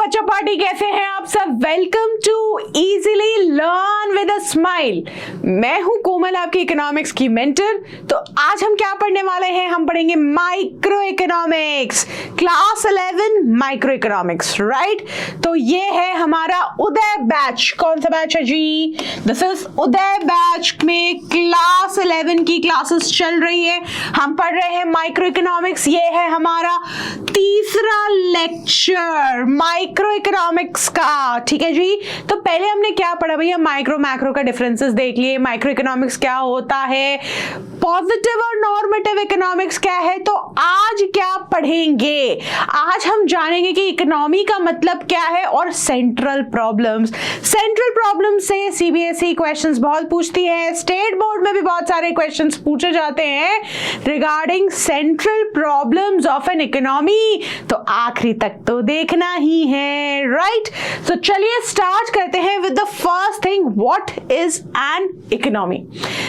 बच्चों पार्टी, कैसे हैं आप सब। Welcome to easily learn with a smile. मैं हूं कोमल, आपकी इकोनॉमिक्स की मेंटर। तो आज हम क्या पढ़ने वाले हैं, हम पढ़ेंगे micro economics, class 11 micro economics, right. तो ये है हमारा उदय बैच। कौन सा बैच है जी? दिस इज उदय बैच में क्लास 11 की क्लासेस चल रही है। हम पढ़ रहे हैं माइक्रो इकोनॉमिक्स। ये है हमारा तीसरा लेक्चर माइक्रो इकोनॉमिक्स का, ठीक है जी। तो पहले हमने क्या पढ़ा भैया, माइक्रो मैक्रो का डिफरेंसेस देख लिए, माइक्रो इकोनॉमिक्स क्या होता है, पॉजिटिव और नॉर्मेटिव इकोनॉमिक्स क्या है। तो आज क्या पढ़ेंगे, आज हम जानेंगे कि इकोनॉमी का मतलब क्या है और सेंट्रल प्रॉब्लम्स। सेंट्रल प्रॉब्लम से सीबीएसई क्वेश्चंस बहुत पूछती है, स्टेट बोर्ड में भी बहुत सारे क्वेश्चंस पूछे जाते हैं regarding central problems of an economy. तो आखिरी तक तो देखना ही है, राइट। तो चलिए स्टार्ट करते हैं with the first thing, what is an economy.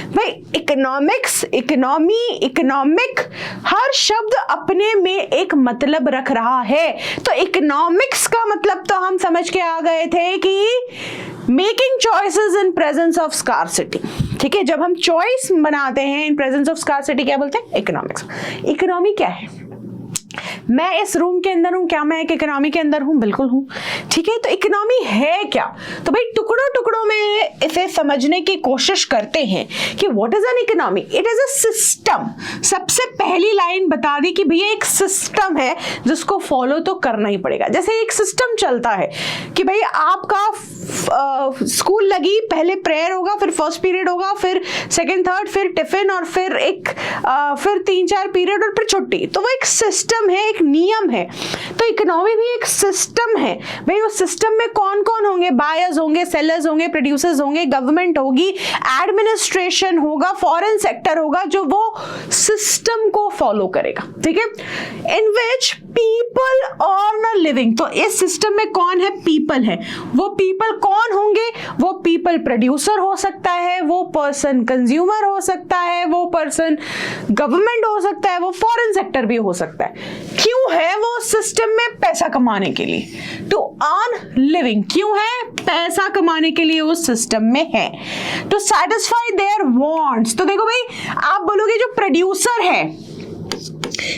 भाई इकोनॉमिक्स, इकोनॉमी, इकोनॉमिक, हर शब्द अपने में एक मतलब रख रहा है। तो इकोनॉमिक्स का मतलब तो हम समझ के आ गए थे कि making choices in presence of scarcity, ठीक है। जब हम चॉइस बनाते हैं इन प्रेजेंस ऑफ स्कार्सिटी, क्या बोलते हैं, इकोनॉमिक्स। इकोनॉमी क्या है, मैं इस रूम के अंदर हूं, क्या मैं एक इकोनॉमी के अंदर हूं? बिल्कुल हूं, ठीक है। तो इकोनॉमी है क्या, तो भाई टुकड़ों टुकड़ों में इसे समझने की कोशिश करते हैं कि what is an economy. It is a system. सबसे पहली लाइन बता दी कि भैया एक सिस्टम है जिसको फॉलो तो करना ही पड़ेगा। जैसे एक सिस्टम चलता है कि भाई आपका स्कूल लगी, पहले प्रेयर होगा, फिर फर्स्ट पीरियड होगा, फिर सेकेंड थर्ड, फिर टिफिन, और फिर फिर 3-4 पीरियड और फिर छुट्टी। तो वो एक सिस्टम है, एक नियम है। तो इकोनॉमी भी एक सिस्टम है। भाई उस सिस्टम में कौन कौन होंगे, बायर्स होंगे, सेलर्स होंगे, प्रोड्यूसर्स होंगे, गवर्नमेंट होगी, एडमिनिस्ट्रेशन होगा, फॉरेन सेक्टर होगा, जो वो सिस्टम को फॉलो करेगा, ठीक है। In which people earn a living. तो इस सिस्टम में कौन है, पीपल है। वो पीपल कौन होंगे, वो पीपल प्रोड्यूसर हो सकता है, वो पर्सन कंज्यूमर हो सकता है, वो पर्सन गवर्नमेंट हो सकता है, वो फॉरेन सेक्टर भी हो सकता है। क्यों है वो सिस्टम में, पैसा कमाने के लिए, टू अर्न लिविंग। क्यों है, पैसा कमाने के लिए उस सिस्टम में है, टू सैटिस्फाई देयर वांट्स। तो देखो भाई, आप बोलोगे जो प्रोड्यूसर है,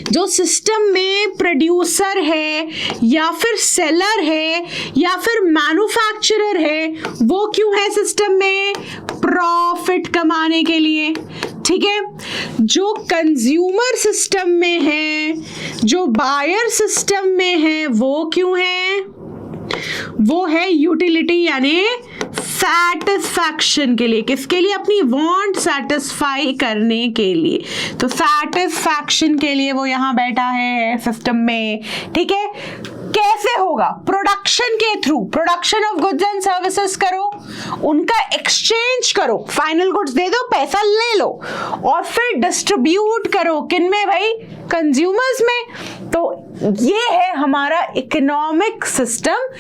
जो सिस्टम में प्रोड्यूसर है या फिर सेलर है या फिर मैन्युफैक्चरर है, वो क्यों है सिस्टम में, प्रॉफिट कमाने के लिए, ठीक है। जो कंज्यूमर सिस्टम में है, जो बायर सिस्टम में है, वो क्यों है, वो है यूटिलिटी यानी सैटिस्फैक्शन के लिए। किसके लिए, अपनी वांट सैटिस्फाई करने के लिए। तो सैटिस्फैक्शन के लिए वो यहां बैठा है सिस्टम में, ठीक है। कैसे होगा, प्रोडक्शन के through, production of goods and services करो, उनका एक्सचेंज करो, फाइनल गुड्स दे दो, पैसा ले लो, और फिर डिस्ट्रीब्यूट करो, किन में भाई, कंज्यूमर्स में। तो ये है हमारा इकोनॉमिक सिस्टम,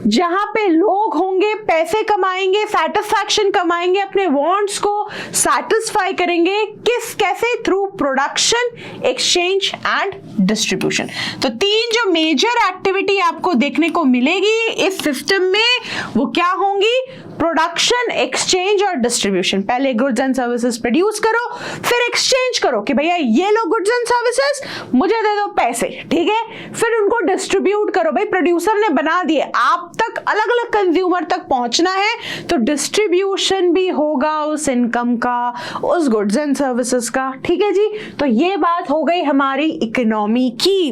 जहां पे लोग होंगे, पैसे कमाएंगे, सैटिस्फैक्शन कमाएंगे, अपने वांट्स को सैटिस्फाई करेंगे, कैसे, through production, exchange and distribution. तो 3 जो मेजर एक्टिविटी आपको देखने को मिलेगी इस सिस्टम में, वो क्या होंगी, प्रोडक्शन, एक्सचेंज और डिस्ट्रीब्यूशन। पहले गुड्स एंड सर्विसेज प्रोड्यूस करो, फिर एक्सचेंज करो कि भैया ये लो गुड्स एंड सर्विसेज, मुझे दे दो पैसे, ठीक है। फिर उनको डिस्ट्रीब्यूट करो, भाई प्रोड्यूसर ने बना दिए, आप तक अलग अलग कंज्यूमर तक पहुंचना है, तो डिस्ट्रीब्यूशन भी होगा उस इनकम का, उस गुड्स एंड सर्विसेज का, ठीक है जी। तो ये बात हो गई हमारी इकोनॉमी की।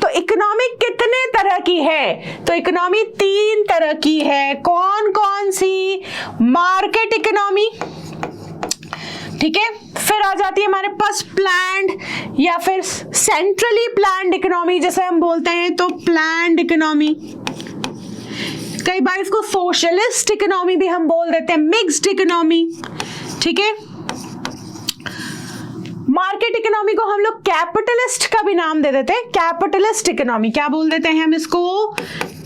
तो इकोनॉमी कितने तरह की है, तो इकोनॉमी 3 तरह की है। कौन कौन सी, मार्केट इकोनॉमी, ठीक है। फिर आ जाती है हमारे पास प्लान्ड या फिर सेंट्रली प्लान्ड इकोनॉमी, जैसे हम बोलते हैं, तो प्लान्ड इकोनॉमी। कई बार इसको सोशलिस्ट इकोनॉमी भी हम बोल देते हैं, मिक्स्ड इकोनॉमी, ठीक है। मार्केट इकोनॉमी को हम लोग कैपिटलिस्ट का भी नाम दे देते हैं, कैपिटलिस्ट इकोनॉमी। क्या बोल देते हैं हम इसको,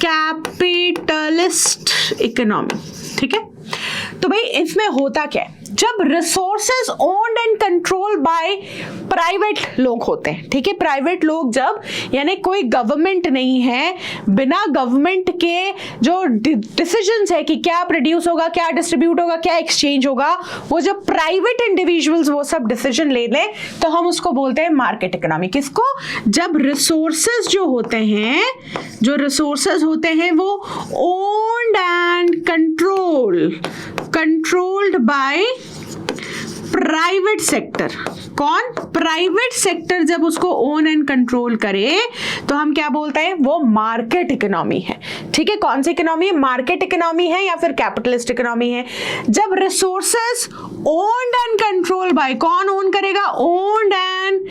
कैपिटलिस्ट इकोनॉमी, ठीक है। तो भाई इसमें होता क्या है, जब resources owned and control by private लोग होते हैं, ठीक है, प्राइवेट लोग जब, यानी कोई गवर्नमेंट नहीं है, बिना गवर्नमेंट के जो डिसीजंस है कि क्या प्रोड्यूस होगा, क्या डिस्ट्रीब्यूट होगा, क्या एक्सचेंज होगा, वो जब प्राइवेट इंडिविजुअल्स वो सब डिसीजन ले लें तो हम उसको बोलते हैं मार्केट इकोनॉमी। किसको? जब रिसोर्सेज जो होते हैं, जो रिसोर्सेज होते हैं वो owned and controlled by private sector. कौन? प्राइवेट सेक्टर जब उसको ओन एंड कंट्रोल करे तो हम क्या बोलते हैं? वो मार्केट इकोनॉमी है। ठीक है, कौन सी इकोनॉमी है? मार्केट इकोनॉमी है या फिर कैपिटलिस्ट इकोनॉमी है। जब resources owned and control by, कौन ओन करेगा? Owned and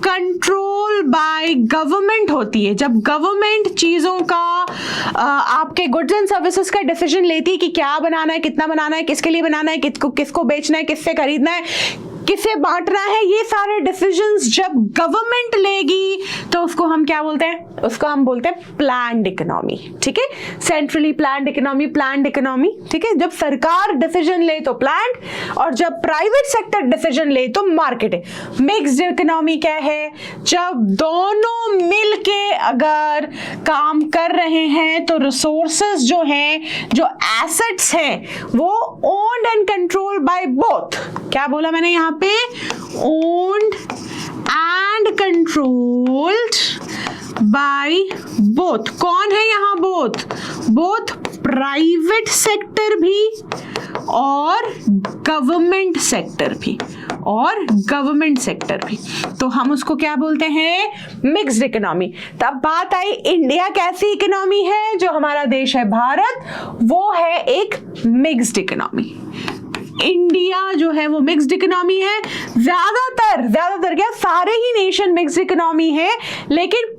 control by government होती है। जब गवर्नमेंट चीजों का आपके गुड्स एंड सर्विसेज का डिसीजन लेती है कि क्या बनाना है, कितना बनाना है, किसके लिए बनाना है, किसको बेचना है, किससे खरीदना है, किसे बांटना है, ये सारे डिसीजंस जब गवर्नमेंट लेगी तो उसको हम क्या बोलते हैं? उसको हम बोलते हैं प्लान्ड इकोनॉमी। ठीक है, centrally planned economy, planned economy. ठीक है, जब सरकार डिसीजन ले तो प्लान्ड, और जब प्राइवेट सेक्टर डिसीजन ले तो मार्केट है। मिक्स्ड इकोनॉमी क्या है? जब दोनों मिलके अगर काम कर रहे हैं तो रिसोर्सेज जो हैं, जो एसेट्स हैं, वो owned and control by both. क्या बोला मैंने यहाँ पे? Owned and controlled by both. कौन है यहाँ बोथ? बोथ प्राइवेट सेक्टर भी और गवर्नमेंट सेक्टर भी, और गवर्नमेंट सेक्टर भी। तो हम उसको क्या बोलते हैं? Mixed economy. तब बात आई इंडिया कैसी इकोनॉमी है, जो हमारा देश है भारत, वो है एक मिक्स्ड इकोनॉमी। इंडिया जो है वो मिक्स्ड इकोनॉमी है। ज्यादातर क्या, सारे ही नेशन मिक्स्ड इकोनॉमी है, लेकिन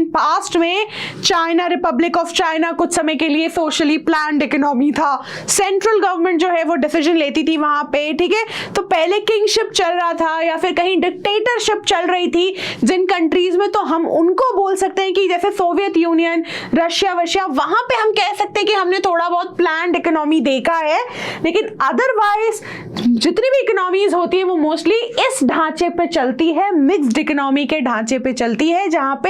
पास्ट में चाइना, रिपब्लिक ऑफ चाइना कुछ समय के लिए सोशली प्लान्ड इकोनॉमी था। सेंट्रल गवर्नमेंट जो है वो डिसीजन लेती थी वहां पे। ठीक है, तो पहले किंगशिप चल रहा था या फिर कहीं डिक्टेटरशिप चल रही थी जिन कंट्रीज में, तो हम उनको बोल सकते हैं कि जैसे सोवियत यूनियन, रशिया, वहां पे हम कह सकते हैं कि हमने थोड़ा बहुत प्लान्ड इकोनॉमी देखा है। लेकिन अदरवाइज जितनी भी इकोनॉमीज होती है वो मोस्टली इस ढांचे पे चलती है, मिक्स्ड इकोनॉमी के ढांचे पे चलती है, जहां पे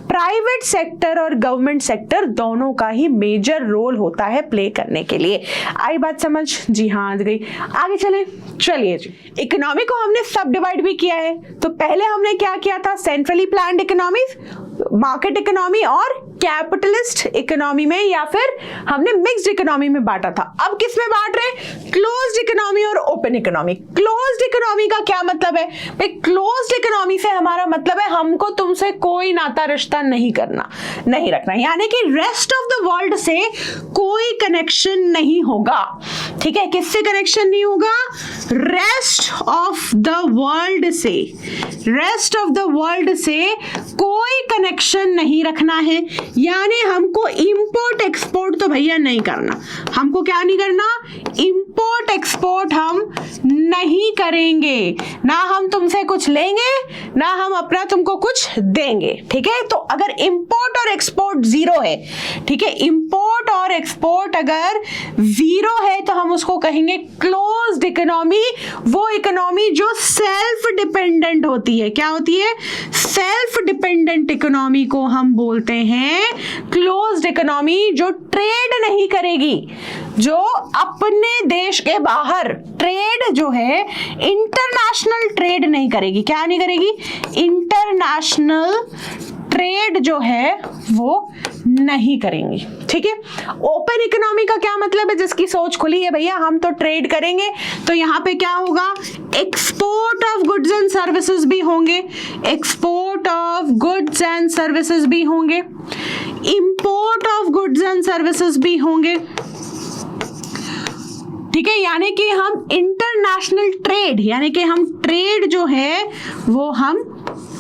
प्राइवेट सेक्टर और गवर्नमेंट सेक्टर दोनों का ही मेजर रोल होता है प्ले करने के लिए। आई बात समझ? जी हाँ, आ गई। आगे चलिए जी। इकोनॉमी को हमने सब डिवाइड भी किया है। तो पहले हमने क्या किया था? Centrally planned economies, market economy और कैपिटलिस्ट इकोनॉमी में, या फिर हमने मिक्स्ड इकोनॉमी में बांटा था। अब किस में बांट रहे? क्लोज्ड इकोनॉमी और ओपन इकोनॉमी। क्लोज्ड इकोनॉमी का क्या मतलब है? भाई क्लोज्ड इकोनॉमी से हमारा मतलब है हमको तुमसे कोई नाता रिश्ता नहीं रखना, यानी कि रेस्ट ऑफ द वर्ल्ड से कोई कनेक्शन नहीं होगा। ठीक है, किससे कनेक्शन नहीं होगा? रेस्ट ऑफ द वर्ल्ड से कोई कनेक्शन नहीं रखना है। यानी हमको इंपोर्ट एक्सपोर्ट तो भैया नहीं करना। हमको क्या नहीं करना? इंपोर्ट एक्सपोर्ट हम नहीं करेंगे। ना हम तुमसे कुछ लेंगे, ना हम अपना तुमको कुछ देंगे। ठीक है, तो अगर इंपोर्ट और एक्सपोर्ट जीरो है, ठीक है, इंपोर्ट और एक्सपोर्ट अगर जीरो है तो हम उसको कहेंगे क्लोज्ड इकोनॉमी। वो इकोनॉमी जो सेल्फ डिपेंडेंट होती है। क्या होती है? सेल्फ डिपेंडेंट इकोनॉमी को हम बोलते हैं क्लोज्ड इकोनॉमी। जो ट्रेड नहीं करेगी, जो अपने देश के बाहर ट्रेड जो है, इंटरनेशनल ट्रेड नहीं करेगी। क्या नहीं करेगी? इंटरनेशनल ट्रेड जो है वो नहीं करेंगे। ठीक है, ओपन इकोनॉमी का क्या मतलब है? जिसकी सोच खुली है भैया हम तो ट्रेड करेंगे, तो यहाँ पे क्या होगा? Export of goods and services भी होंगे, import of goods and services भी होंगे। ठीक है, यानी कि हम इंटरनेशनल ट्रेड, यानी कि हम ट्रेड जो है वो हम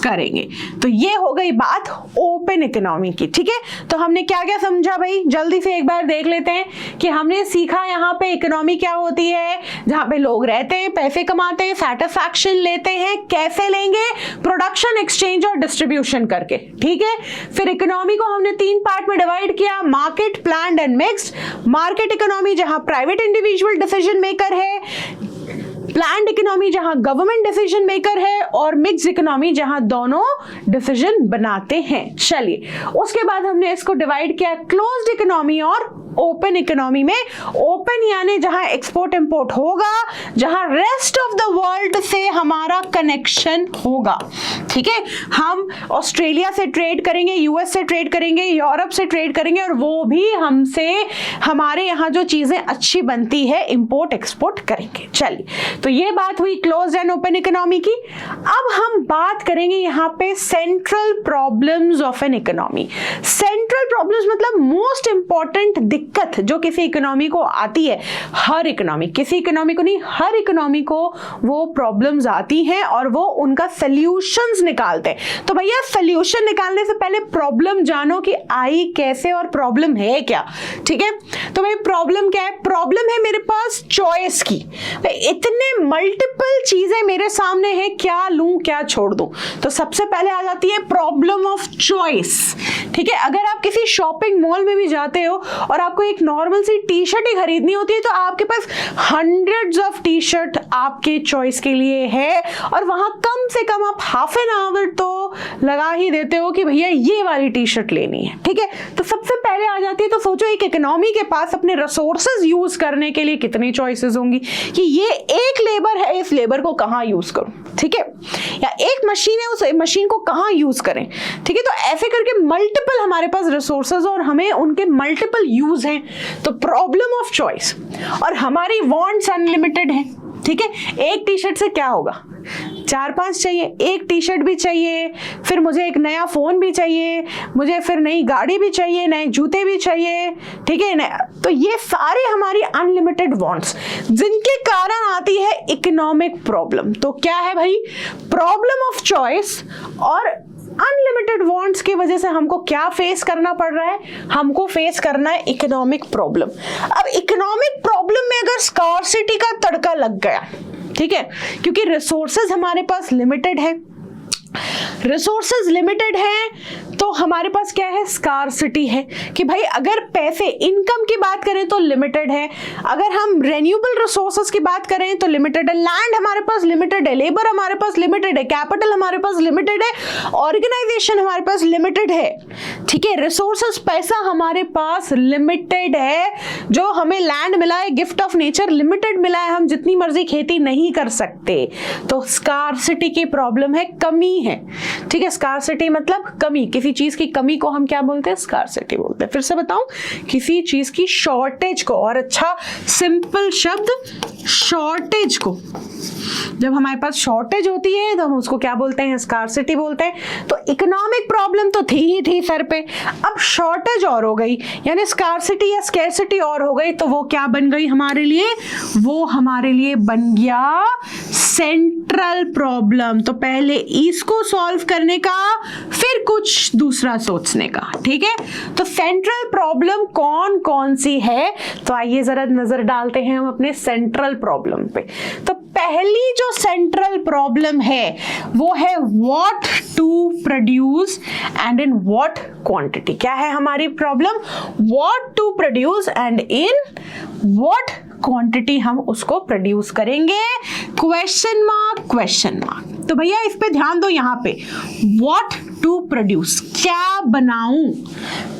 करेंगे। तो ये हो गई बात ओपन इकोनॉमी की, ठीक है। तो हमने क्या क्या समझा भाई, जल्दी से एक बार देख लेते हैं कि हमने सीखा यहाँ पे इकोनॉमी क्या होती है, जहां पे लोग रहते हैं, पैसे कमाते हैं, सैटिस्फैक्शन लेते हैं। कैसे लेंगे? प्रोडक्शन, एक्सचेंज और डिस्ट्रीब्यूशन करके, ठीक है। फिर इकोनॉमी को हमने 3 पार्ट में डिवाइड किया, market, planned and mixed. Market economy जहां प्राइवेट इंडिविजुअल डिसीजन मेकर है, प्लान्ड इकोनॉमी जहां गवर्नमेंट डिसीजन मेकर है, और मिक्स इकोनॉमी जहां दोनों डिसीजन बनाते हैं। चलिए, उसके बाद हमने इसको डिवाइड किया क्लोज्ड इकोनॉमी और ओपन इकोनॉमी में। ओपन यानी जहां एक्सपोर्ट इंपोर्ट होगा, जहां रेस्ट ऑफ द वर्ल्ड से हमारा कनेक्शन होगा, ठीक है। हम ऑस्ट्रेलिया से ट्रेड करेंगे, यूएस से ट्रेड करेंगे, यूरोप से ट्रेड करेंगे, और वो भी हमसे हमारे यहाँ जो चीजें अच्छी बनती है इंपोर्ट एक्सपोर्ट करेंगे। चलिए, तो ये बात हुई क्लोज्ड एंड ओपन इकोनॉमी की। अब हम बात करेंगे यहाँ पे central problems of an economy. Central problems मतलब मोस्ट इंपॉर्टेंट दिक्कत जो किसी इकोनॉमी को आती है। हर इकोनॉमी, किसी इकोनॉमी को नहीं, हर इकोनॉमी को वो प्रॉब्लम्स आती हैं और वो उनका सॉल्यूशंस निकालते हैं। तो भैया सॉल्यूशन निकालने से पहले प्रॉब्लम जानो कि आई कैसे और प्रॉब्लम है क्या, ठीक है। तो भाई प्रॉब्लम क्या है? प्रॉब्लम है मेरे पास चॉइस की। इतने मल्टीपल चीजें मेरे सामने है, क्या लूं क्या छोड़ दूं। तो सबसे पहले आ जाती है प्रॉब्लम ऑफ चॉइस, ठीक है। अगर आप किसी शॉपिंग मॉल में भी जाते हो और आपको एक नॉर्मल सी टी शर्ट ही खरीदनी होती है, तो आपके पास हंड्रेड्स ऑफ टी शर्ट आपके चॉइस के लिए है, और वहां कम से कम आप हाफ एन आवर तो लगा ही देते हो कि भैया ये वाली टी शर्ट लेनी है, ठीक है। तो सबसे पहले आ जाती है, तो सोचो एक इकोनॉमी के पास अपने रिसोर्सेज यूज करने के लिए कितनी चॉइसेस होंगी कि ये एक लेबर है, इस लेबर को कहां यूज करूं, ठीक है, या एक मशीन है, उस मशीन को कहां यूज करें, ठीक है। तो ऐसे करके मल्टीपल हमारे पास रिसोर्सेज और हमें उनके मल्टीपल यूज हैं। तो प्रॉब्लम ऑफ चॉइस। और हमारी वांट्स अनलिमिटेड है, ठीक है। एक टी शर्ट से क्या होगा, 4-5 चाहिए, एक टी शर्ट भी चाहिए, फिर मुझे एक नया फोन भी चाहिए, मुझे फिर नई गाड़ी भी चाहिए, नए जूते भी चाहिए, ठीक है। तो ये सारे हमारी अनलिमिटेड वांट्स, जिनके कारण आती है इकोनॉमिक प्रॉब्लम। तो क्या है भाई? प्रॉब्लम ऑफ चॉइस और अनलिमिटेड वांट्स की वजह से हमको क्या फेस करना पड़ रहा है? हमको फेस करना है इकोनॉमिक प्रॉब्लम। अब इकोनॉमिक प्रॉब्लम में अगर स्कार्सिटी का तड़का लग गया, ठीक है, क्योंकि रिसोर्सेज हमारे पास लिमिटेड है, रिसोर्सेज लिमिटेड हैं, तो हमारे पास क्या है? स्कार्सिटी है कि भाई अगर पैसे, इनकम की बात करें तो लिमिटेड है, अगर हम रेन्यूएबल रिसोर्सेज की बात करें तो लिमिटेड है, लैंड हमारे पास लिमिटेड है, लेबर हमारे पास लिमिटेड है, कैपिटल हमारे पास लिमिटेड है, ऑर्गेनाइजेशन हमारे पास लिमिटेड है, ठीक है। रिसोर्सेज, पैसा हमारे पास लिमिटेड है, जो हमें लैंड मिला है, गिफ्ट ऑफ नेचर लिमिटेड मिला है, हम जितनी मर्जी खेती नहीं कर सकते। तो स्कार्सिटी की प्रॉब्लम है, कमी है, ठीक है। स्कार्सिटी मतलब कमी, किसी चीज की कमी को हम क्या बोलते हैं? स्कार्सिटी बोलते हैं। फिर से बताऊं, किसी चीज की शॉर्टेज को, और अच्छा सिंपल शब्द शॉर्टेज को, जब हमारे पास शॉर्टेज होती है तो हम उसको क्या बोलते हैं? स्कार्सिटी बोलते हैं। तो इकोनॉमिक प्रॉब्लम तो थी ही थी सर पे, अब शॉर्टेज और हो गई, यानी स्कार्सिटी या स्कैर्सिटी और हो गई, तो वो क्या बन गई हमारे लिए? वो हमारे लिए बन गया सेंट्रल प्रॉब्लम। तो पहले इसको सॉल्व करने का, फिर कुछ दूसरा सोचने का, ठीक है। तो सेंट्रल प्रॉब्लम कौन कौन सी है? तो आइए जरा नजर डालते हैं हम अपने सेंट्रल प्रॉब्लम पे। तो पहली जो सेंट्रल प्रॉब्लम है वो है what to produce and in what quantity. क्या है हमारी problem? What to produce and in what quantity हम उसको प्रोड्यूस करेंगे, क्वेश्चन मार्क क्वेश्चन मार्क। तो भैया इस पे ध्यान दो, यहाँ पे व्हाट टू प्रोड्यूस, क्या बनाऊं।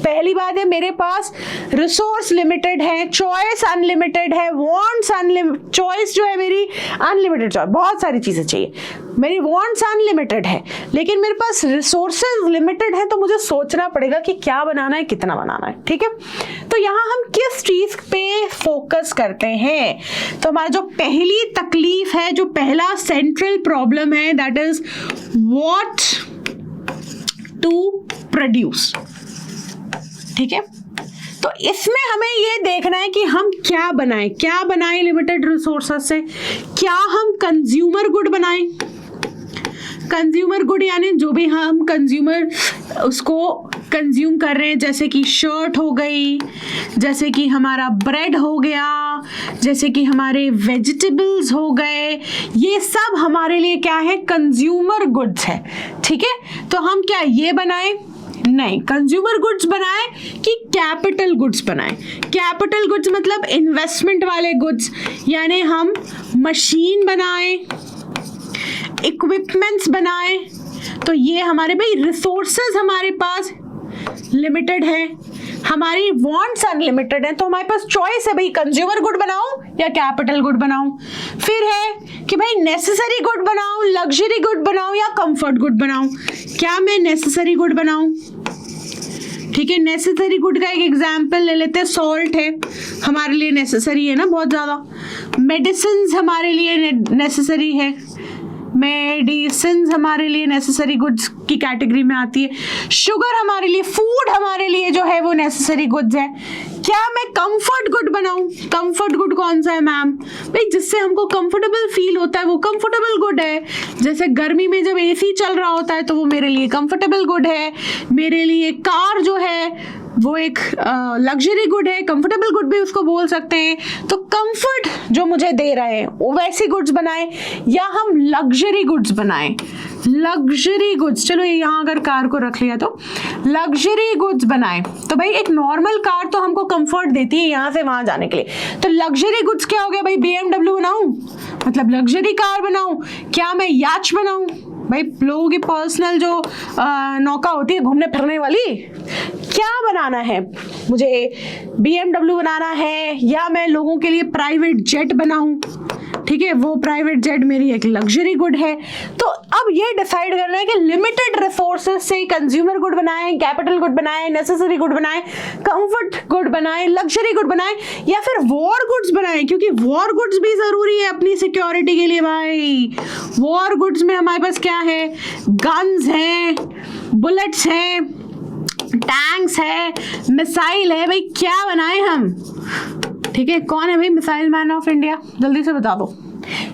पहली बात है मेरे पास रिसोर्स लिमिटेड है, चॉइस अनलिमिटेड है, वांट्स अनलिमिटेड, चॉइस जो है मेरी अनलिमिटेड, चॉइस बहुत सारी चीजें चाहिए, मेरी वांट्स अनलिमिटेड है, लेकिन मेरे पास रिसोर्सेज लिमिटेड है, तो मुझे सोचना पड़ेगा कि क्या बनाना है, कितना बनाना है, ठीक है। तो यहाँ हम किस चीज पे फोकस करते हैं? तो हमारा जो पहली तकलीफ है, जो पहला सेंट्रल प्रॉब्लम है, that is what to produce, ठीक है। तो इसमें हमें ये देखना है कि हम क्या बनाएं लिमिटेड रिसोर्सेस से। क्या हम कंज्यूमर गुड बनाएं? कंज्यूमर गुड यानी जो भी हम कंज्यूमर उसको कंज्यूम कर रहे हैं, जैसे कि शर्ट हो गई, जैसे कि हमारा ब्रेड हो गया, जैसे कि हमारे वेजिटेबल्स हो गए, ये सब हमारे लिए क्या है, कंज्यूमर गुड्स है। ठीक है, तो हम क्या ये बनाएं, नहीं, कंज्यूमर गुड्स बनाएं कि कैपिटल गुड्स बनाएं। कैपिटल गुड्स मतलब इन्वेस्टमेंट वाले गुड्स, यानी हम मशीन बनाएं, इक्विपमेंट्स बनाएं। तो ये हमारे भाई रिसोर्सेज हमारे पास लिमिटेड है, हमारी वांट्स अनलिमिटेड है, तो हमारे पास चॉइस है भाई कंज्यूमर गुड बनाऊं या कैपिटल गुड बनाऊं। फिर है कि भाई नेसेसरी गुड बनाऊं, लग्जरी गुड बनाऊं या कंफर्ट गुड बनाऊं। क्या मैं नेसेसरी गुड बनाऊं? ठीक है, नेसेसरी गुड का एक एग्जांपल ले लेते हैं, सॉल्ट है, हमारे लिए नेसेसरी है ना बहुत ज़्यादा। मेडिसिन हमारे लिए नेसेसरी है, मेडिसिन हमारे लिए नेसेसरी गुड्स की कैटेगरी में आती है। शुगर हमारे लिए, फूड हमारे लिए जो है वो नेसेसरी गुड्स है। क्या मैं कंफर्ट गुड बनाऊं? कंफर्ट गुड कौन सा है मैम? भाई जिससे हमको कंफर्टेबल फील होता है वो कंफर्टेबल गुड है। जैसे गर्मी में जब एसी चल रहा होता है तो वो मेरे लिए कंफर्टेबल गुड है। मेरे लिए कार जो है वो एक लग्जरी गुड है, कंफर्टेबल गुड भी उसको बोल सकते हैं। तो कंफर्ट जो मुझे दे रहे हैं वो वैसी गुड्स बनाएं या हम लग्जरी गुड्स बनाएं। लग्जरी गुड्स, चलो यहाँ अगर कार को रख लिया तो लग्जरी गुड्स बनाएं। तो भाई एक नॉर्मल कार तो हमको कंफर्ट देती है यहाँ से वहां जाने के लिए, तो लग्जरी गुड्स क्या हो गया भाई, BMW बनाऊं मतलब लग्जरी कार बनाऊं। क्या मैं याच बनाऊं? भाई लोगों की पर्सनल जो नौका होती है घूमने फिरने वाली, क्या बनाना है मुझे, BMW बनाना है या मैं लोगों के लिए प्राइवेट जेट बनाऊं। ठीक है, वो प्राइवेट जेट मेरी एक लग्जरी गुड है। तो अब ये डिसाइड करना है कि लिमिटेड रिसोर्सेज से कंज्यूमर गुड बनाएं, कैपिटल गुड बनाएं, नेसेसरी गुड बनाएं, कंफर्ट गुड बनाएं, लग्जरी गुड बनाएं या फिर वॉर गुड्स बनाएं, क्योंकि वॉर गुड्स भी जरूरी है अपनी सिक्योरिटी के लिए। भाई वॉर गुड्स में हमारे पास क्या है, गन्स हैं, बुलेट्स हैं, टैंक्स है, मिसाइल है। भाई क्या बनाए हम? ठीक है, कौन है भाई मिसाइल मैन ऑफ इंडिया, जल्दी से बता दो।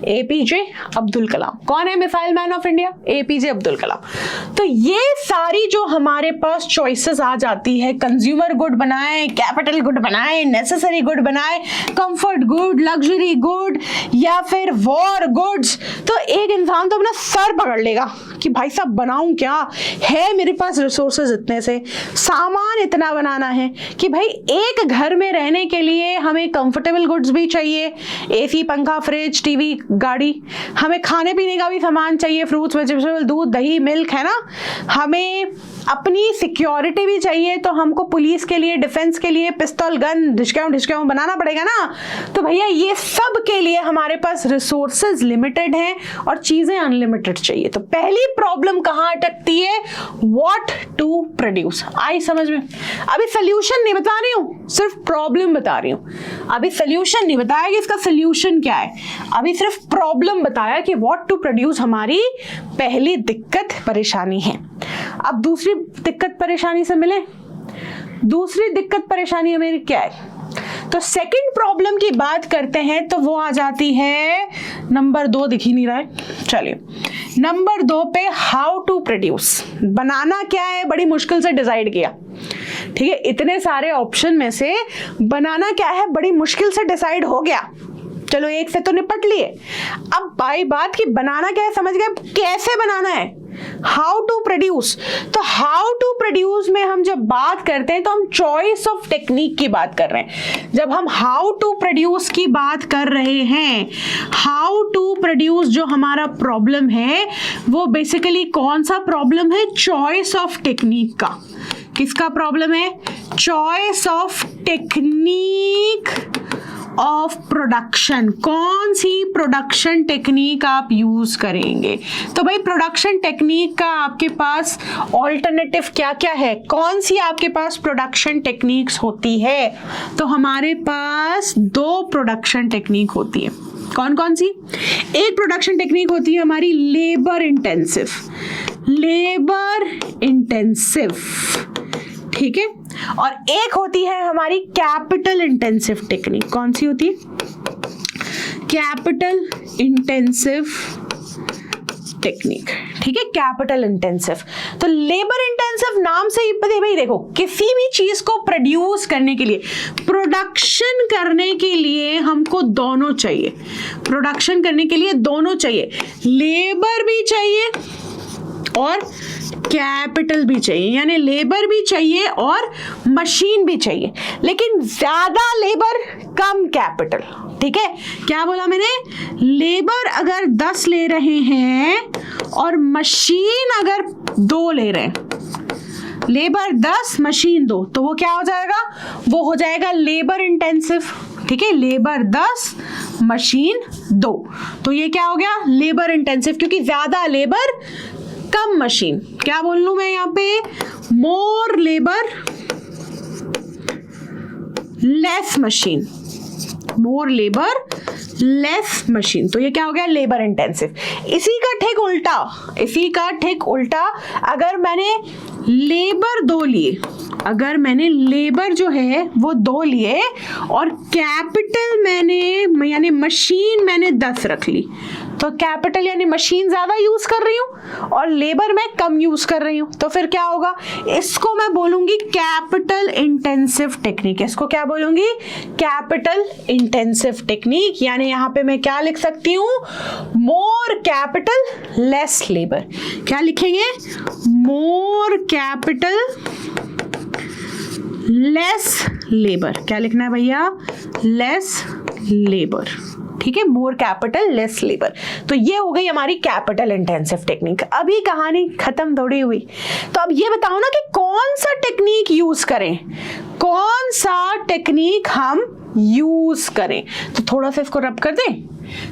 APJ अब्दुल कलाम। कौन है missile man of India? APJ Abdul Kalam. तो ये सारी जो हमारे पास चॉइसेस आ जाती है, कंज्यूमर गुड बनाए, कैपिटल गुड बनाए, नेसेसरी गुड बनाए, कंफर्ट गुड, लग्जरी गुड या फिर वॉर गुड्स, तो एक इंसान तो अपना सर पकड़ लेगा कि भाई साहब बनाऊं क्या है, मेरे पास रिसोर्सेज इतने से, सामान इतना बनाना है कि भाई एक घर में रहने के लिए हमें कंफर्टेबल गुड्स भी चाहिए, AC, पंखा, फ्रिज, टीवी, गाड़ी, हमें खाने पीने का भी सामान चाहिए, फ्रूट्स, वेजिटेबल, दूध, दही, मिल्क, है ना, हमें अपनी सिक्योरिटी भी चाहिए, तो हमको पुलिस के लिए, डिफेंस के लिए पिस्तौल, गन, ढिशक्याऊं बनाना पड़ेगा ना। तो भैया ये सब के लिए हमारे पास रिसोर्सेज लिमिटेड हैं और चीजें अनलिमिटेड चाहिए। तो पहली प्रॉब्लम कहां अटकती है, व्हाट टू प्रोड्यूस। आई समझ में? अभी सोल्यूशन नहीं बता रही हूं, सिर्फ प्रॉब्लम बता रही हूं। अभी सोल्यूशन नहीं बताया कि इसका सोल्यूशन क्या है, अभी सिर्फ प्रॉब्लम बताया कि व्हाट टू प्रोड्यूस हमारी पहली दिक्कत परेशानी है। अब दूसरी दिक्कत परेशानी से मिले, दूसरी दिक्कत परेशानी मेरी क्या है, तो सेकंड प्रॉब्लम की बात करते हैं तो वो आ जाती है नंबर 2, दिख ही नहीं रहा है, चलिए नंबर 2 पे, हाउ टू प्रोड्यूस। बनाना क्या है, बड़ी मुश्किल से डिसाइड किया। ठीक है, इतने सारे ऑप्शन में से बनाना क्या है बड़ी मुश्किल से डिसाइड हो गया, चलो एक से तो निपट लिए। अब बाई बात की बनाना क्या है समझ गए, कैसे बनाना है, हाउ टू प्रोड्यूस। तो हाउ टू प्रोड्यूस में हम जब बात करते हैं तो हम चॉइस ऑफ टेक्निक की बात कर रहे हैं। जब हम हाउ टू प्रोड्यूस की बात कर रहे हैं, हाउ टू प्रोड्यूस जो हमारा प्रॉब्लम है वो बेसिकली कौन सा प्रॉब्लम है, चॉइस ऑफ टेक्निक का। किसका प्रॉब्लम है, choice of technique of production. कौन सी प्रोडक्शन टेक्निक आप यूज करेंगे। तो भाई प्रोडक्शन टेक्निक का आपके पास ऑल्टरनेटिव क्या क्या है, कौन सी आपके पास प्रोडक्शन टेक्निक्स होती है। तो हमारे पास 2 प्रोडक्शन टेक्निक होती है। कौन कौन सी, एक प्रोडक्शन टेक्निक होती है हमारी लेबर इंटेंसिव, लेबर इंटेंसिव, ठीक है, और एक होती है हमारी कैपिटल इंटेंसिव टेक्निक। कौन सी होती है, कैपिटल इंटेंसिव टेक्निक, ठीक है, कैपिटल इंटेंसिव। तो लेबर इंटेंसिव नाम से ही पता भाई, देखो किसी भी चीज को प्रोड्यूस करने के लिए, प्रोडक्शन करने के लिए हमको दोनों चाहिए, प्रोडक्शन करने के लिए दोनों चाहिए, लेबर भी चाहिए और कैपिटल भी चाहिए, यानी लेबर भी चाहिए और मशीन भी चाहिए, लेकिन ज्यादा लेबर कम कैपिटल, ठीक है। क्या बोला मैंने, लेबर अगर 10 ले रहे हैं और मशीन अगर 2 ले रहे हैं, लेबर 10 मशीन 2, तो वो क्या हो जाएगा, वो हो जाएगा लेबर इंटेंसिव, ठीक है, लेबर 10 मशीन 2, तो ये क्या हो गया, लेबर इंटेंसिव, क्योंकि ज्यादा लेबर कम मशीन। क्या बोल लूं मैं यहाँ पे, मोर लेबर लेस मशीन, मोर लेबर लेस मशीन, तो ये क्या हो गया, लेबर इंटेंसिव। इसी का ठीक उल्टा अगर मैंने लेबर 2 लिए, अगर मैंने लेबर जो है वो 2 लिए और कैपिटल मैंने यानी मशीन मैंने 10 रख ली, तो कैपिटल यानी मशीन ज्यादा यूज कर रही हूं और लेबर मैं कम यूज कर रही हूं, तो फिर क्या होगा, इसको मैं बोलूंगी कैपिटल इंटेंसिव टेक्निक। इसको क्या बोलूंगी, कैपिटल इंटेंसिव टेक्निक। यानी यहां पे मैं क्या लिख सकती हूं, मोर कैपिटल लेस लेबर। क्या लिखेंगे, मोर कैपिटल लेस लेबर। क्या लिखना है भैया, लेस लेबर, ठीक है, मोर कैपिटल लेस लेबर। तो ये हो गई हमारी कैपिटल इंटेंसिव टेक्निक। अभी कहानी खत्म थोड़ी हुई, तो अब ये बताओ ना कि कौन सा टेक्निक यूज करें, कौन सा टेक्निक हम यूज करें। तो थोड़ा सा इसको रब कर दें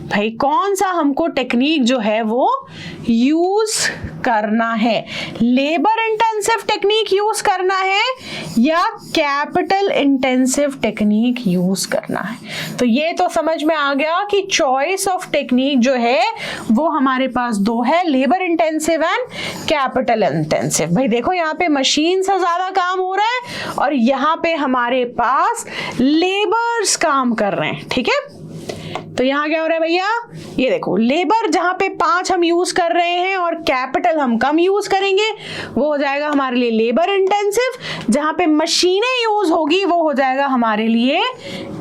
भाई, कौन सा हमको टेक्निक जो है वो यूज करना है, लेबर इंटेंसिव टेक्निक यूज करना है या कैपिटल इंटेंसिव टेक्निक यूज करना है। तो ये तो समझ में आ गया कि चॉइस ऑफ टेक्निक जो है वो हमारे पास 2 है, labour intensive and capital intensive. भाई देखो यहाँ पे मशीन से ज्यादा काम हो रहा है और यहाँ पे हमारे पास लेबर्स काम कर रहे हैं, ठीक है। तो यहाँ क्या हो रहा है भैया, ये देखो लेबर जहां पे 5 हम यूज कर रहे हैं और कैपिटल हम कम यूज करेंगे, वो हो जाएगा हमारे लिए लेबर इंटेंसिव। जहां पे मशीनें यूज होगी वो हो जाएगा हमारे लिए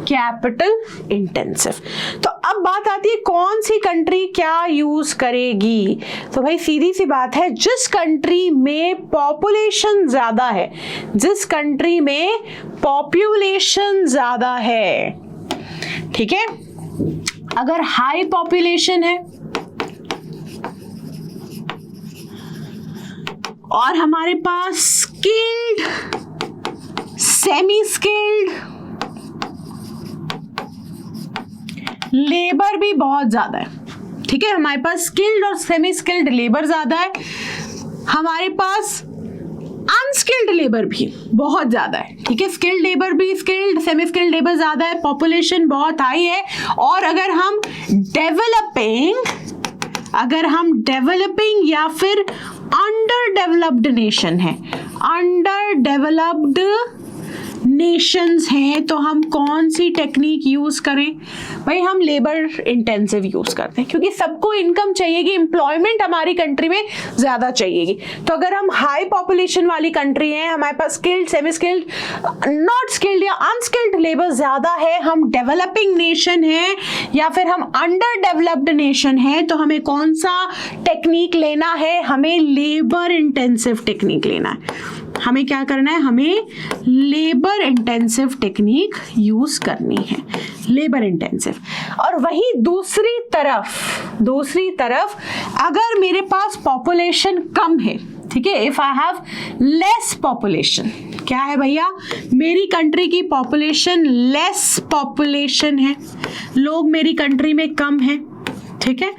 कैपिटल इंटेंसिव। तो अब बात आती है कौन सी कंट्री क्या यूज करेगी। तो भाई सीधी सी बात है, जिस कंट्री में पॉपुलेशन ज्यादा है, जिस कंट्री में पॉपुलेशन ज्यादा है, ठीक है, अगर हाई पॉपुलेशन है और हमारे पास स्किल्ड, सेमी स्किल्ड लेबर भी बहुत ज्यादा है, ठीक है, हमारे पास स्किल्ड और सेमी स्किल्ड लेबर ज्यादा है, हमारे पास अनस्किल्ड लेबर भी बहुत ज्यादा है, ठीक है, स्किल्ड लेबर भी, स्किल्ड सेमी स्किल्ड लेबर ज्यादा है, पॉपुलेशन बहुत हाई है। और अगर हम डेवलपिंग या फिर अंडर डेवलप्ड नेशन है, अंडर डेवलप्ड नेशंस हैं, तो हम कौन सी टेक्निक यूज करें भाई, हम लेबर इंटेंसिव यूज करते हैं, क्योंकि सबको इनकम चाहिएगी, एम्प्लॉयमेंट हमारी कंट्री में ज्यादा चाहिएगी। तो अगर हम हाई पॉपुलेशन वाली कंट्री हैं, हमारे पास skilled, semi skilled, not skilled या अनस्किल्ड लेबर ज्यादा है, हम डेवलपिंग नेशन है या फिर हम अंडर डेवलप्ड नेशन है, तो हमें कौन सा टेक्निक लेना है, हमें लेबर इंटेंसिव टेक्निक लेना है। हमें क्या करना है, हमें लेबर इंटेंसिव टेक्निक यूज करनी है, लेबर इंटेंसिव। और वहीं दूसरी तरफ अगर मेरे पास पॉपुलेशन कम है, ठीक है, if I have less population, क्या है भैया, मेरी कंट्री की पॉपुलेशन लेस पॉपुलेशन है, लोग मेरी कंट्री में कम है, ठीक है,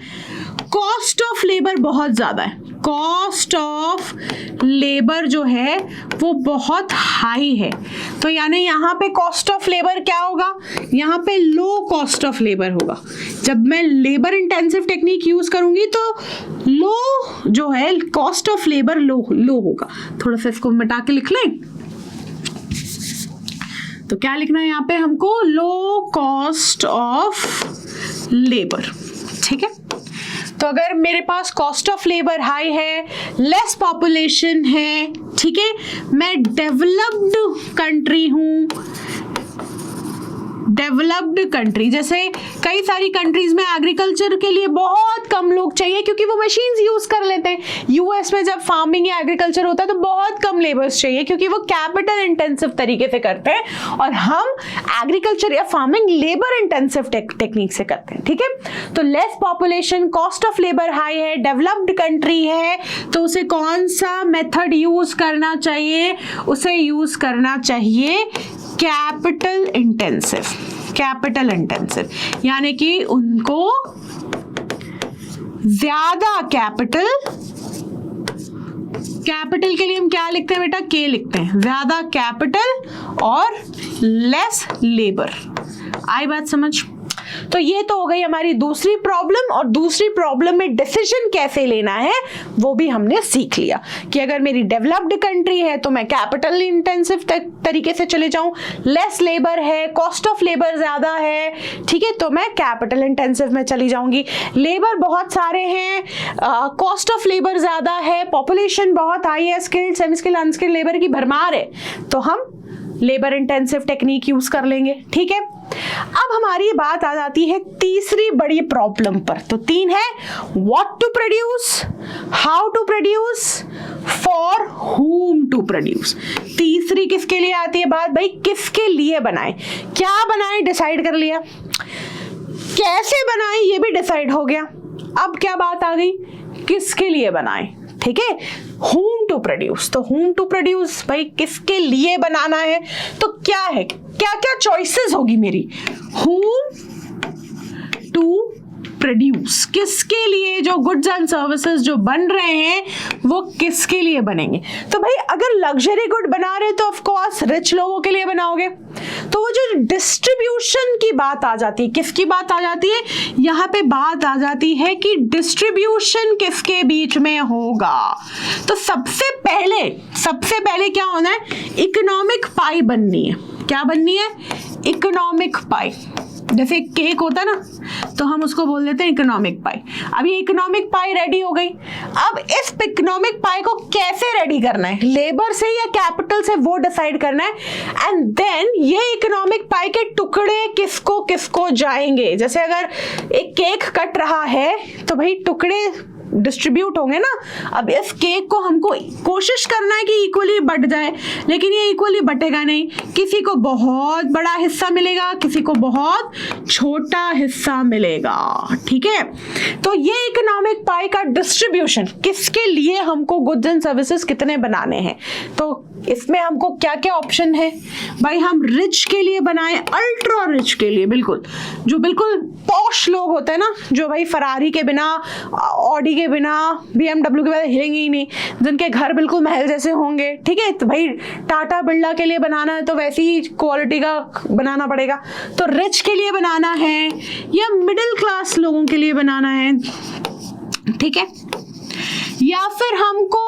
कॉस्ट ऑफ लेबर बहुत ज्यादा है, कॉस्ट ऑफ लेबर जो है वो बहुत हाई है। तो यानी यहाँ पे कॉस्ट ऑफ लेबर क्या होगा, यहाँ पे लो कॉस्ट ऑफ लेबर होगा। जब मैं लेबर इंटेंसिव टेक्निक यूज करूंगी तो लो जो है कॉस्ट ऑफ लेबर लो होगा। थोड़ा सा इसको मिटा के लिख लें, तो क्या लिखना है यहाँ पे हमको, लो कॉस्ट ऑफ लेबर, ठीक है। तो तो अगर मेरे पास कॉस्ट ऑफ लेबर हाई है, लेस पॉपुलेशन है, ठीक है, मैं डेवलप्ड कंट्री हूं, डेवलप्ड कंट्री, जैसे कई सारी कंट्रीज में एग्रीकल्चर के लिए बहुत कम लोग चाहिए क्योंकि वो मशीन्स यूज कर लेते हैं। यूएस में जब फार्मिंग या एग्रीकल्चर होता है तो बहुत कम लेबर्स चाहिए क्योंकि वो कैपिटल इंटेंसिव तरीके से करते हैं और हम एग्रीकल्चर या फार्मिंग लेबर इंटेंसिव टेक्निक से करते हैं, ठीक है। तो less population, cost of labour high है, डेवलप्ड कंट्री है, तो उसे कौन सा मेथड यूज करना चाहिए? उसे यूज करना चाहिए कैपिटल इंटेंसिव, कैपिटल इंटेंसिव, यानी कि उनको ज्यादा कैपिटल, कैपिटल के लिए हम क्या लिखते हैं बेटा? के लिखते हैं, ज्यादा कैपिटल और लेस लेबर। आई बात समझ? तो ये तो हो गई हमारी दूसरी प्रॉब्लम, और दूसरी प्रॉब्लम में डिसीजन कैसे लेना है वो भी हमने सीख लिया कि अगर मेरी डेवलप्ड कंट्री है तो मैं कैपिटल इंटेंसिव तरीके से चले जाऊं, लेस लेबर है, कॉस्ट ऑफ लेबर ज्यादा है, ठीक है, तो मैं कैपिटल इंटेंसिव में चली जाऊंगी। लेबर बहुत सारे हैं, कॉस्ट ऑफ लेबर ज्यादा है, पॉपुलेशन बहुत हाई है, skilled, semi skilled, unskilled labour की भरमार है, तो हम लेबर इंटेंसिव टेक्निक यूज कर लेंगे, ठीक है। अब हमारी बात आ जाती है तीसरी बड़ी प्रॉब्लम पर। तो तीन है, what to produce, how to produce, for whom to produce. तीसरी किसके लिए आती है बात? भाई किसके लिए बनाए, क्या बनाए डिसाइड कर लिया, कैसे बनाए ये भी डिसाइड हो गया। अब क्या बात आ गई? किसके लिए बनाए, ठीक है, whom to produce। तो whom to produce भाई किसके लिए बनाना है, तो क्या है, क्या क्या चॉइसेस होगी मेरी? whom to produce, किसके लिए जो गुड्स एंड सर्विसेज जो बन रहे हैं वो किसके लिए बनेंगे? तो भाई अगर लग्जरी गुड बना रहे तो ऑफ कोर्स रिच लोगों के लिए बनाओगे। तो वो जो डिस्ट्रीब्यूशन की बात आ जाती है, किसकी बात आ जाती है? यहाँ पे बात आ जाती है कि डिस्ट्रीब्यूशन किसके बीच में होगा। तो सबसे पहले क्या होना है? इकोनॉमिक पाई बननी है। क्या बननी है? इकोनॉमिक पाई। जैसे केक होता है ना, तो हम उसको बोल देते हैं इकोनॉमिक पाई। अब ये इकोनॉमिक पाई रेडी हो गई। अब इस इकोनॉमिक पाई को कैसे रेडी करना है, लेबर से या कैपिटल से, वो डिसाइड करना है। एंड देन ये इकोनॉमिक पाई के टुकड़े किसको किसको जाएंगे। जैसे अगर एक केक कट रहा है तो भाई टुकड़े डिस्ट्रीब्यूट होंगे ना। अब इस केक को हमको कोशिश करना है कि इक्वली बट जाए, लेकिन ये इक्वली बटेगा नहीं, किसी को बहुत बड़ा हिस्सा मिलेगा, किसी को बहुत छोटा हिस्सा मिलेगा, ठीक है। तो ये इकोनॉमिक पाई का डिस्ट्रीब्यूशन, किसके लिए हमको गुड्स एंड सर्विसेज कितने बनाने हैं। तो इसमें हमको क्या क्या ऑप्शन है भाई? हम रिच के लिए बनाएं, अल्ट्रा रिच के लिए, बिल्कुल जो बिल्कुल पॉश लोग होते हैं ना, जो भाई फरारी के बिना, ऑडी के बिना, BMW के बिना हिलेंगे ही नहीं, जिनके घर बिल्कुल महल जैसे होंगे, ठीक है। तो भाई टाटा बिरला के लिए बनाना है तो वैसी ही क्वालिटी का बनाना पड़ेगा। तो रिच के लिए बनाना है या मिडिल क्लास लोगों के लिए बनाना है, ठीक है, या फिर हमको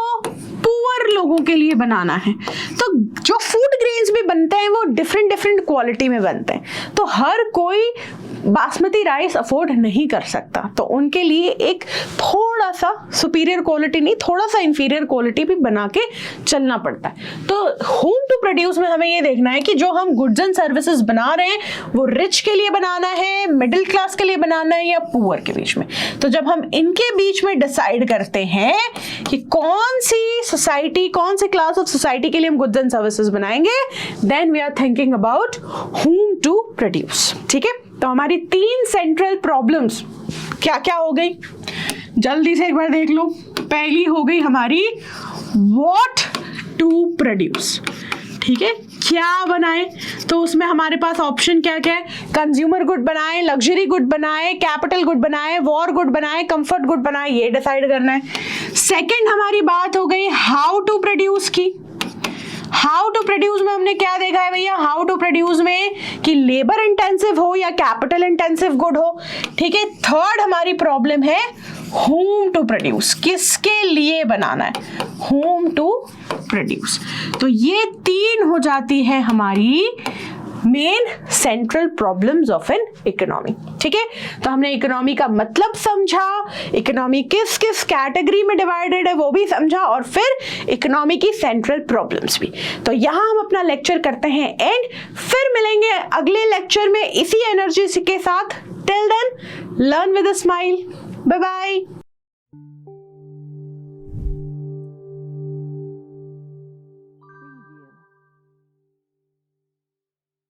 पुअर लोगों के लिए बनाना है। तो जो फूड ग्रेन्स भी बनते हैं वो डिफरेंट क्वालिटी में बनते हैं। तो हर कोई बासमती राइस अफोर्ड नहीं कर सकता, तो उनके लिए एक थोड़ा सा सुपीरियर क्वालिटी नहीं, थोड़ा सा इंफीरियर क्वालिटी भी बना के चलना पड़ता है। तो होम टू प्रोड्यूस में हमें ये देखना है कि जो हम गुड्स एंड सर्विसेज बना रहे हैं वो रिच के लिए बनाना है, मिडिल क्लास के लिए बनाना है या पुअर के बीच में। तो जब हम इनके बीच में डिसाइड करते हैं कि कौन सी सोसाइटी, कौन से क्लास ऑफ सोसाइटी के लिए हम गुड्स एंड सर्विसेज बनाएंगे, then we are thinking about whom to produce, ठीक है। तो हमारी तीन सेंट्रल प्रॉब्लम्स क्या क्या हो गई, जल्दी से एक बार देख लो। पहली हो गई हमारी व्हाट टू प्रोड्यूस, ठीक है, क्या बनाए। तो उसमें हमारे पास ऑप्शन क्या क्या है? कंज्यूमर गुड बनाए, लग्जरी गुड बनाए, कैपिटल गुड बनाए, वॉर गुड बनाए, कंफर्ट गुड बनाए, ये डिसाइड करना है। सेकंड हमारी बात हो गई हाउ टू प्रोड्यूस की। हाउ टू प्रोड्यूस में हमने क्या देखा है भैया? हाउ टू प्रोड्यूस में कि लेबर इंटेंसिव हो या कैपिटल इंटेंसिव गुड हो, ठीक है। थर्ड हमारी प्रॉब्लम है होम टू प्रोड्यूस, किसके लिए बनाना है, होम टू प्रोड्यूस। तो ये तीन हो जाती है हमारी main central problems of an economy. ठीक है, तो हमने इकोनॉमी का मतलब समझा, इकोनॉमी किस किस कैटेगरी में डिवाइडेड है वो भी समझा, और फिर इकोनॉमी की सेंट्रल प्रॉब्लम्स भी। तो यहां हम अपना लेक्चर करते हैं एंड, फिर मिलेंगे अगले लेक्चर में इसी एनर्जी के साथ। Till then, learn with a smile. Bye bye.